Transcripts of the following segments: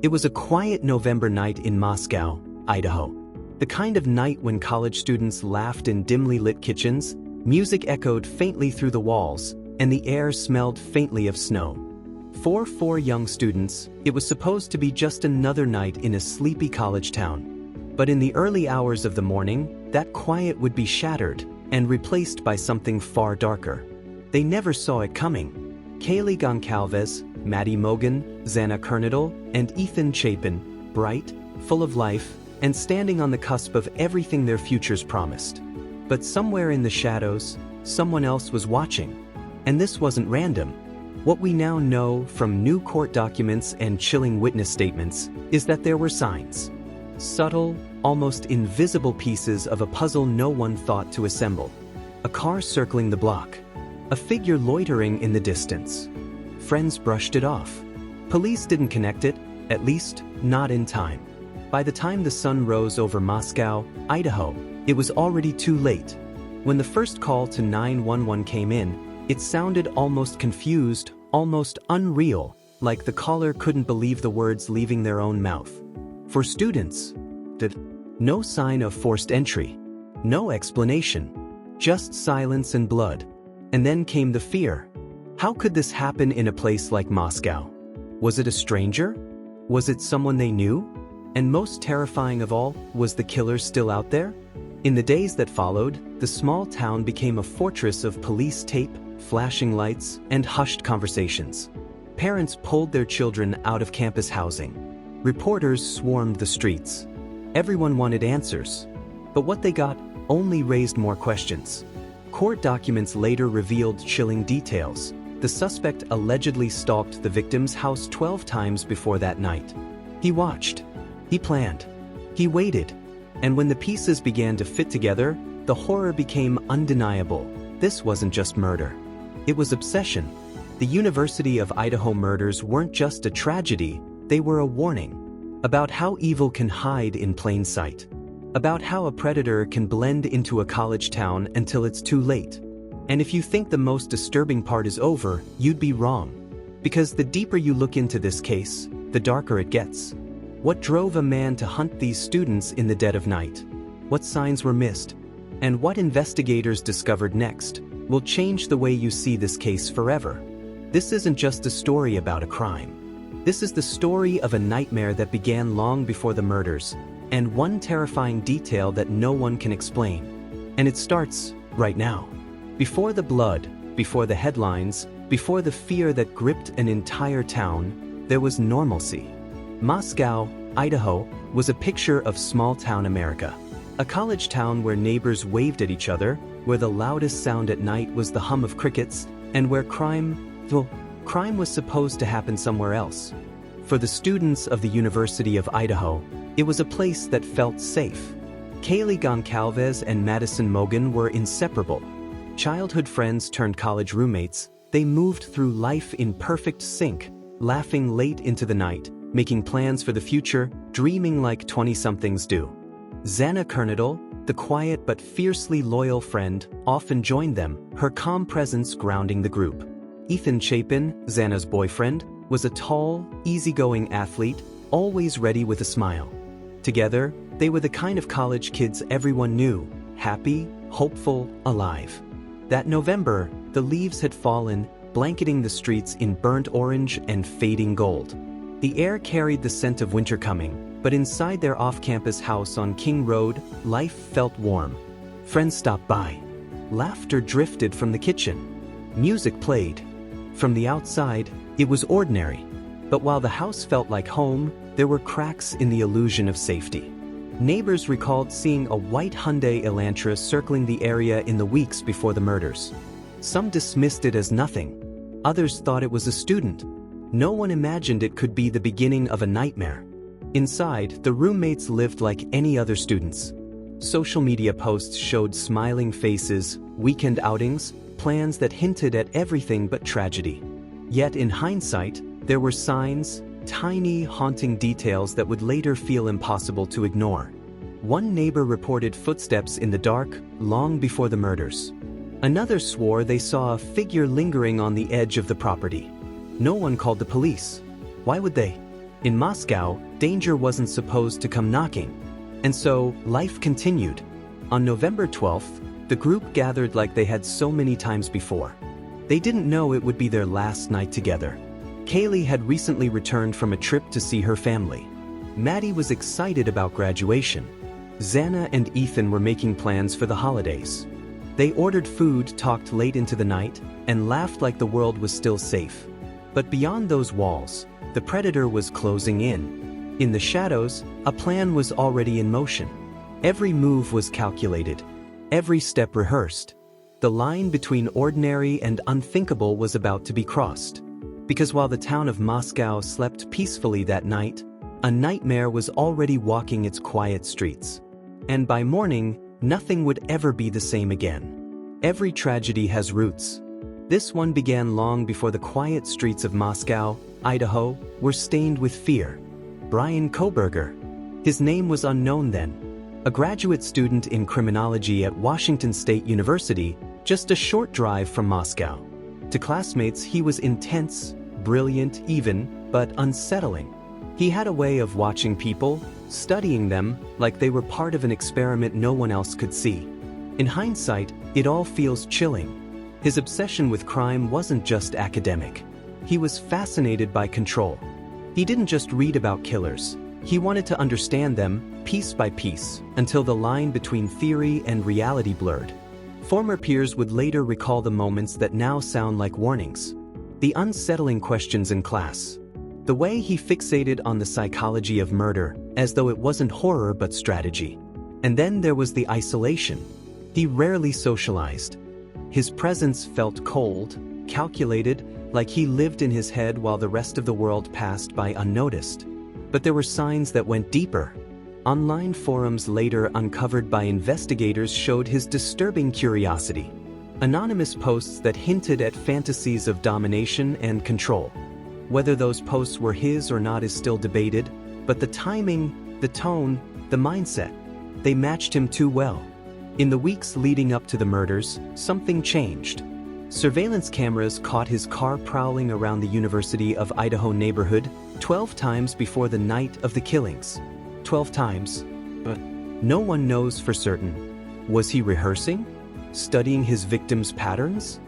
It was a quiet November night in Moscow, Idaho. The kind of night when college students laughed in dimly lit kitchens, music echoed faintly through the walls, and the air smelled faintly of snow. For four young students, it was supposed to be just another night in a sleepy college town. But in the early hours of the morning, that quiet would be shattered and replaced by something far darker. They never saw it coming. Kaylee Goncalves, Madison Mogen, Xana Kernodle, and Ethan Chapin, bright, full of life, and standing on the cusp of everything their futures promised. But somewhere in the shadows, someone else was watching. And this wasn't random. What we now know from new court documents and chilling witness statements is that there were signs. Subtle, almost invisible pieces of a puzzle no one thought to assemble. A car circling the block. A figure loitering in the distance. Friends brushed it off. Police didn't connect it, at least not in time. By the time the sun rose over Moscow, Idaho, it was already too late. When the first call to 911 came in, it sounded almost confused, almost unreal, like the caller couldn't believe the words leaving their own mouth. For students, no sign of forced entry, no explanation, just silence and blood. And then came the fear. How could this happen in a place like Moscow? Was it a stranger? Was it someone they knew? And most terrifying of all, was the killer still out there? In the days that followed, the small town became a fortress of police tape, flashing lights, and hushed conversations. Parents pulled their children out of campus housing. Reporters swarmed the streets. Everyone wanted answers. But what they got only raised more questions. Court documents later revealed chilling details. The suspect allegedly stalked the victim's house 12 times before that night. He watched. He planned. He waited. And when the pieces began to fit together, the horror became undeniable. This wasn't just murder. It was obsession. The University of Idaho murders weren't just a tragedy, they were a warning. About how evil can hide in plain sight. About how a predator can blend into a college town until it's too late. And if you think the most disturbing part is over, you'd be wrong. Because the deeper you look into this case, the darker it gets. What drove a man to hunt these students in the dead of night? What signs were missed? And what investigators discovered next will change the way you see this case forever. This isn't just a story about a crime. This is the story of a nightmare that began long before the murders, and one terrifying detail that no one can explain. And it starts right now. Before the blood, before the headlines, before the fear that gripped an entire town, there was normalcy. Moscow, Idaho, was a picture of small-town America. A college town where neighbors waved at each other, where the loudest sound at night was the hum of crickets, and where crime was supposed to happen somewhere else. For the students of the University of Idaho, it was a place that felt safe. Kaylee Goncalves and Madison Mogen were inseparable. Childhood friends turned college roommates, they moved through life in perfect sync, laughing late into the night, making plans for the future, dreaming like 20-somethings do. Xana Kernodle, the quiet but fiercely loyal friend, often joined them, her calm presence grounding the group. Ethan Chapin, Xana's boyfriend, was a tall, easygoing athlete, always ready with a smile. Together, they were the kind of college kids everyone knew, happy, hopeful, alive. That November, the leaves had fallen, blanketing the streets in burnt orange and fading gold. The air carried the scent of winter coming, but inside their off-campus house on King Road, life felt warm. Friends stopped by. Laughter drifted from the kitchen. Music played. From the outside, it was ordinary. But while the house felt like home, there were cracks in the illusion of safety. Neighbors recalled seeing a white Hyundai Elantra circling the area in the weeks before the murders. Some dismissed it as nothing. Others thought it was a student. No one imagined it could be the beginning of a nightmare. Inside, the roommates lived like any other students. Social media posts showed smiling faces, weekend outings, plans that hinted at everything but tragedy. Yet in hindsight, there were signs, tiny, haunting details that would later feel impossible to ignore. One neighbor reported footsteps in the dark long before the murders. Another swore they saw a figure lingering on the edge of the property. No one called the police. Why would they? In Moscow, danger wasn't supposed to come knocking. And so, life continued. On November 12th, the group gathered like they had so many times before. They didn't know it would be their last night together. Kaylee had recently returned from a trip to see her family. Maddie was excited about graduation. Xana and Ethan were making plans for the holidays. They ordered food, talked late into the night, and laughed like the world was still safe. But beyond those walls, the predator was closing in. In the shadows, a plan was already in motion. Every move was calculated, every step rehearsed. The line between ordinary and unthinkable was about to be crossed. Because while the town of Moscow slept peacefully that night, a nightmare was already walking its quiet streets. And by morning, nothing would ever be the same again. Every tragedy has roots. This one began long before the quiet streets of Moscow, Idaho, were stained with fear. Bryan Kohberger. His name was unknown then. A graduate student in criminology at Washington State University, just a short drive from Moscow. To classmates, he was intense, brilliant even, but unsettling. He had a way of watching people, studying them, like they were part of an experiment no one else could see. In hindsight, it all feels chilling. His obsession with crime wasn't just academic. He was fascinated by control. He didn't just read about killers. He wanted to understand them, piece by piece, until the line between theory and reality blurred. Former peers would later recall the moments that now sound like warnings. The unsettling questions in class. The way he fixated on the psychology of murder, as though it wasn't horror but strategy. And then there was the isolation. He rarely socialized. His presence felt cold, calculated, like he lived in his head while the rest of the world passed by unnoticed. But there were signs that went deeper. Online forums later uncovered by investigators showed his disturbing curiosity. Anonymous posts that hinted at fantasies of domination and control. Whether those posts were his or not is still debated, but the timing, the tone, the mindset, they matched him too well. In the weeks leading up to the murders, something changed. Surveillance cameras caught his car prowling around the University of Idaho neighborhood 12 times before the night of the killings. 12 times, but no one knows for certain. Was he rehearsing? Studying his victims' patterns?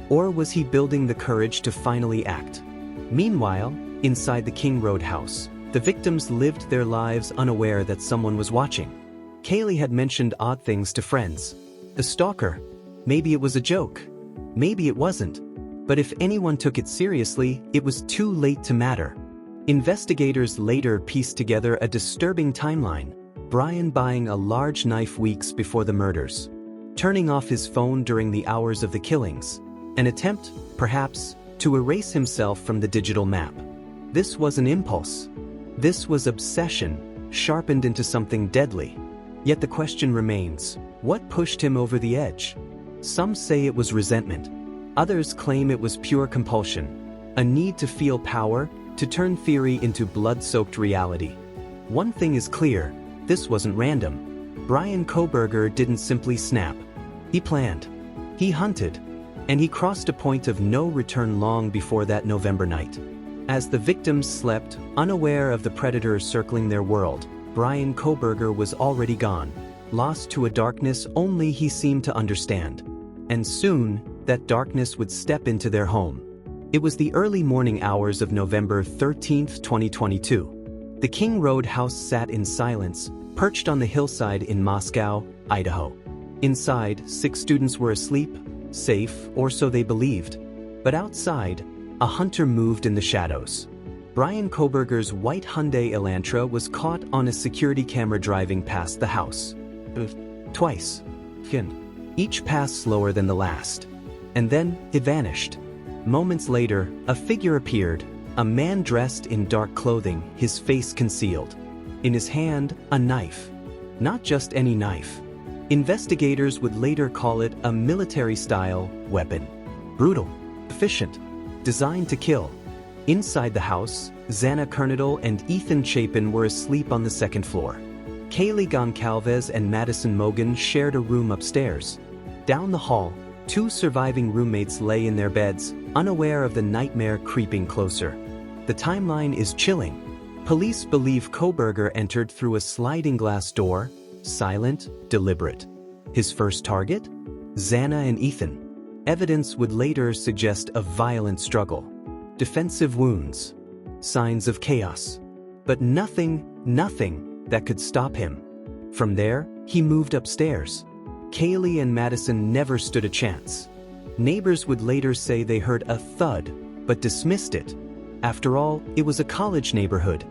Or was he building the courage to finally act? Meanwhile, inside the King Road house, the victims lived their lives unaware that someone was watching. Kaylee had mentioned odd things to friends. The stalker. Maybe it was a joke. Maybe it wasn't. But if anyone took it seriously, it was too late to matter. Investigators later pieced together a disturbing timeline. Bryan buying a large knife weeks before the murders. Turning off his phone during the hours of the killings. An attempt, perhaps, to erase himself from the digital map. This was an impulse. This was obsession, sharpened into something deadly. Yet the question remains, what pushed him over the edge? Some say it was resentment. Others claim it was pure compulsion. A need to feel power, to turn theory into blood-soaked reality. One thing is clear, this wasn't random. Bryan Kohberger didn't simply snap. He planned. He hunted. And he crossed a point of no return long before that November night. As the victims slept, unaware of the predator circling their world, Bryan Kohberger was already gone, lost to a darkness only he seemed to understand. And soon, that darkness would step into their home. It was the early morning hours of November 13, 2022. The King Road house sat in silence, perched on the hillside in Moscow, Idaho. Inside, 6 students were asleep, safe, or so they believed. But outside, a hunter moved in the shadows. Bryan Kohberger's white Hyundai Elantra was caught on a security camera driving past the house. Twice. Each passed slower than the last. And then, it vanished. Moments later, a figure appeared, a man dressed in dark clothing, his face concealed. In his hand, a knife. Not just any knife. Investigators would later call it a military-style weapon. Brutal, efficient, designed to kill. Inside the house, Xana Kernodle and Ethan Chapin were asleep on the second floor. Kaylee Goncalves and Madison Mogen shared a room upstairs. Down the hall, 2 surviving roommates lay in their beds, unaware of the nightmare creeping closer. The timeline is chilling. Police believe Kohberger entered through a sliding glass door, silent, deliberate. His first target? Xana and Ethan. Evidence would later suggest a violent struggle. Defensive wounds. Signs of chaos. But nothing that could stop him. From there, he moved upstairs. Kaylee and Madison never stood a chance. Neighbors would later say they heard a thud, but dismissed it. After all, it was a college neighborhood.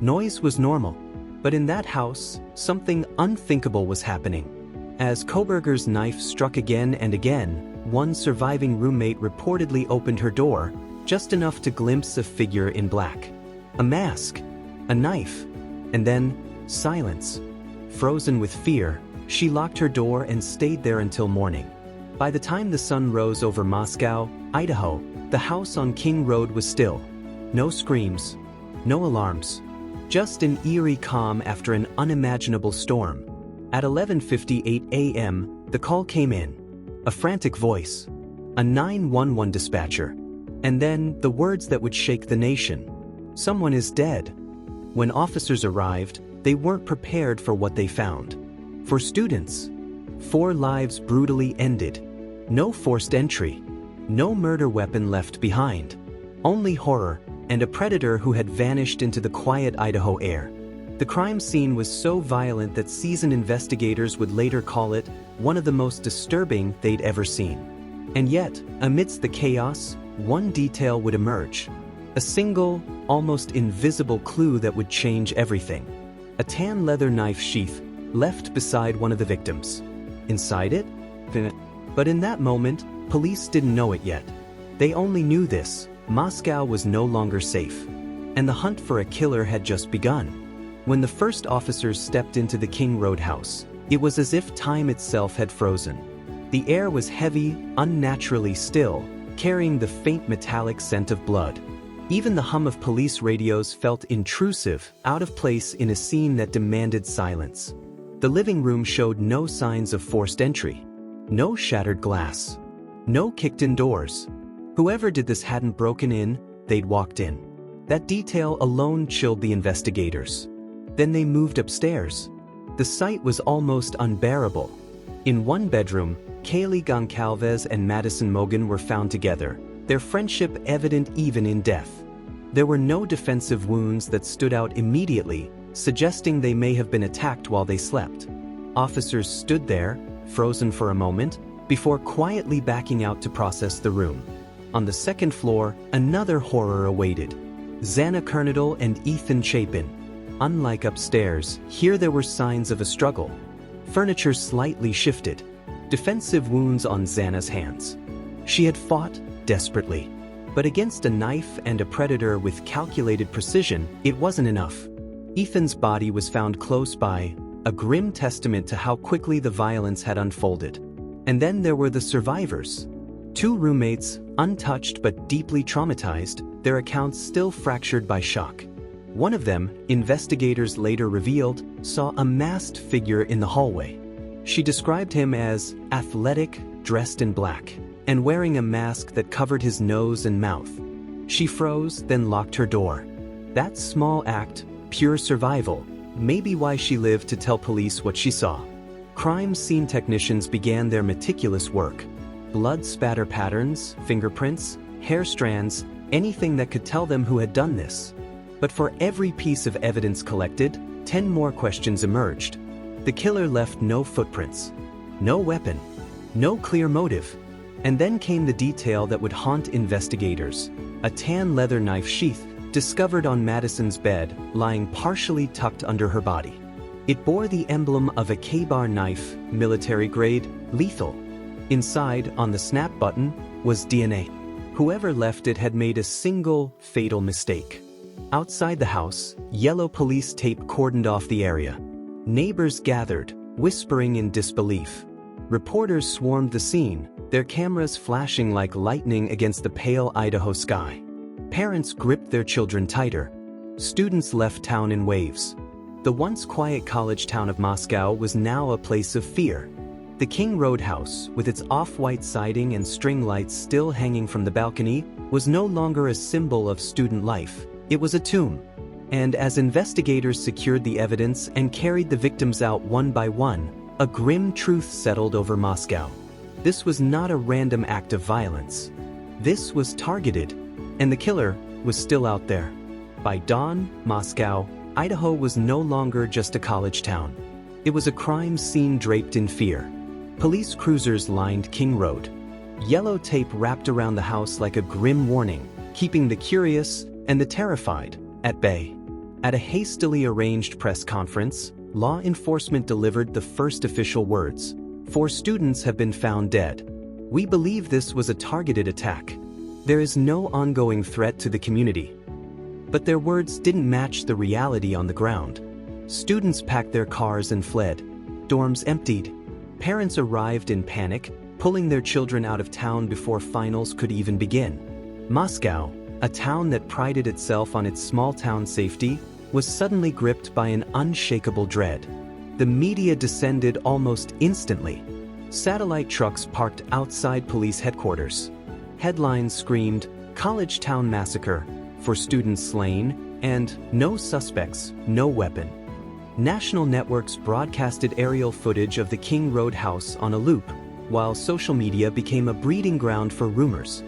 Noise was normal. But in that house, something unthinkable was happening. As Kohberger's knife struck again and again, one surviving roommate reportedly opened her door, just enough to glimpse a figure in black. A mask, a knife, and then silence. Frozen with fear, she locked her door and stayed there until morning. By the time the sun rose over Moscow, Idaho, the house on King Road was still. No screams, no alarms. Just an eerie calm after an unimaginable storm. At 11:58 a.m., the call came in. A frantic voice. A 911 dispatcher. And then the words that would shake the nation. Someone is dead. When officers arrived, they weren't prepared for what they found. For students, 4 lives brutally ended. No forced entry. No murder weapon left behind. Only horror, and a predator who had vanished into the quiet Idaho air. The crime scene was so violent that seasoned investigators would later call it one of the most disturbing they'd ever seen. And yet, amidst the chaos, one detail would emerge. A single, almost invisible clue that would change everything. A tan leather knife sheath left beside one of the victims. Inside it? But in that moment, police didn't know it yet. They only knew this: Moscow was no longer safe. And the hunt for a killer had just begun. When the first officers stepped into the King Road house, it was as if time itself had frozen. The air was heavy, unnaturally still, carrying the faint metallic scent of blood. Even the hum of police radios felt intrusive, out of place in a scene that demanded silence. The living room showed no signs of forced entry. No shattered glass. No kicked-in doors. Whoever did this hadn't broken in, they'd walked in. That detail alone chilled the investigators. Then they moved upstairs. The sight was almost unbearable. In one bedroom, Kaylee Goncalves and Madison Mogen were found together, their friendship evident even in death. There were no defensive wounds that stood out immediately, suggesting they may have been attacked while they slept. Officers stood there, frozen for a moment, before quietly backing out to process the room. On the second floor, another horror awaited. Xana Kernodle and Ethan Chapin. Unlike upstairs, here there were signs of a struggle. Furniture slightly shifted. Defensive wounds on Xana's hands. She had fought desperately. But against a knife and a predator with calculated precision, it wasn't enough. Ethan's body was found close by, a grim testament to how quickly the violence had unfolded. And then there were the survivors. 2 roommates, untouched but deeply traumatized, their accounts still fractured by shock. One of them, investigators later revealed, saw a masked figure in the hallway. She described him as athletic, dressed in black, and wearing a mask that covered his nose and mouth. She froze, then locked her door. That small act, pure survival, may be why she lived to tell police what she saw. Crime scene technicians began their meticulous work. Blood spatter patterns, fingerprints, hair strands, anything that could tell them who had done this. But for every piece of evidence collected, 10 more questions emerged. The killer left no footprints, no weapon, no clear motive. And then came the detail that would haunt investigators: a tan leather knife sheath discovered on Madison's bed, lying partially tucked under her body. It bore the emblem of a K-bar knife, military grade, lethal. Inside, on the snap button, was DNA. Whoever left it had made a single, fatal mistake. Outside the house, yellow police tape cordoned off the area. Neighbors gathered, whispering in disbelief. Reporters swarmed the scene, their cameras flashing like lightning against the pale Idaho sky. Parents gripped their children tighter. Students left town in waves. The once quiet college town of Moscow was now a place of fear. The King Road house, with its off-white siding and string lights still hanging from the balcony, was no longer a symbol of student life. It was a tomb. And as investigators secured the evidence and carried the victims out one by one, a grim truth settled over Moscow. This was not a random act of violence. This was targeted, and the killer was still out there. By dawn, Moscow, Idaho was no longer just a college town. It was a crime scene draped in fear. Police cruisers lined King Road. Yellow tape wrapped around the house like a grim warning, keeping the curious and the terrified at bay. At a hastily arranged press conference, law enforcement delivered the first official words. 4 students have been found dead. We believe this was a targeted attack. There is no ongoing threat to the community. But their words didn't match the reality on the ground. Students packed their cars and fled. Dorms emptied. Parents arrived in panic, pulling their children out of town before finals could even begin. Moscow, a town that prided itself on its small-town safety, was suddenly gripped by an unshakable dread. The media descended almost instantly. Satellite trucks parked outside police headquarters. Headlines screamed, "College Town Massacre," "For students slain," and "No suspects, no weapon." National networks broadcasted aerial footage of the King Road house on a loop, while social media became a breeding ground for rumors.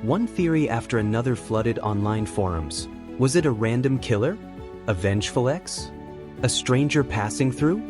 One theory after another flooded online forums. Was it a random killer? A vengeful ex? A stranger passing through?